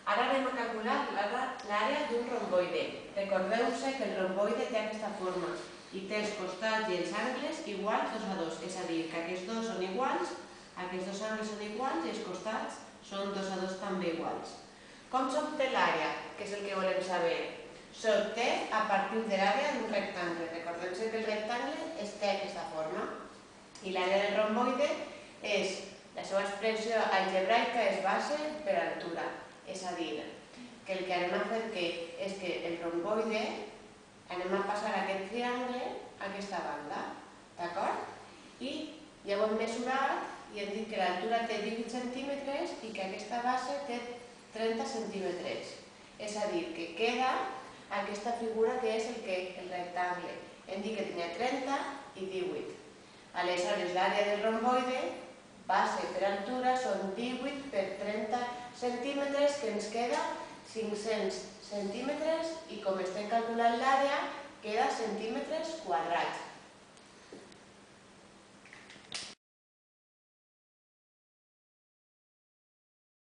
Ara anem a calcular l'àrea d'un romboide. Recordeu-vos que el romboide té aquesta forma i té els costats i els angles iguals 2 a 2, és a dir, que aquests dos són iguals, aquests dos angles són iguals i els costats són 2 a 2 també iguals. Com s'obté l'àrea, que és el que volem saber? S'obté a partir de l'àrea d'un rectangle. Recordeu-vos que el rectangle té aquesta forma i l'àrea del romboide és la seva expressió algebraica és base per altura. És a dir, que el que anem a fer és que el romboide anem a passar aquest triangle a aquesta banda, d'acord? I ja ho hem mesurat i hem dit que l'altura té 18 centímetres i que aquesta base té 30 centímetres. És a dir, que queda aquesta figura que és el rectangle. Hem dit que tenia 30 i 18. Aleshores, l'àrea del romboide, base per altura, són 18 per 30 centímetres, que ens queda 500 centímetres i com estem calculant l'àrea, queda centímetres quadrats.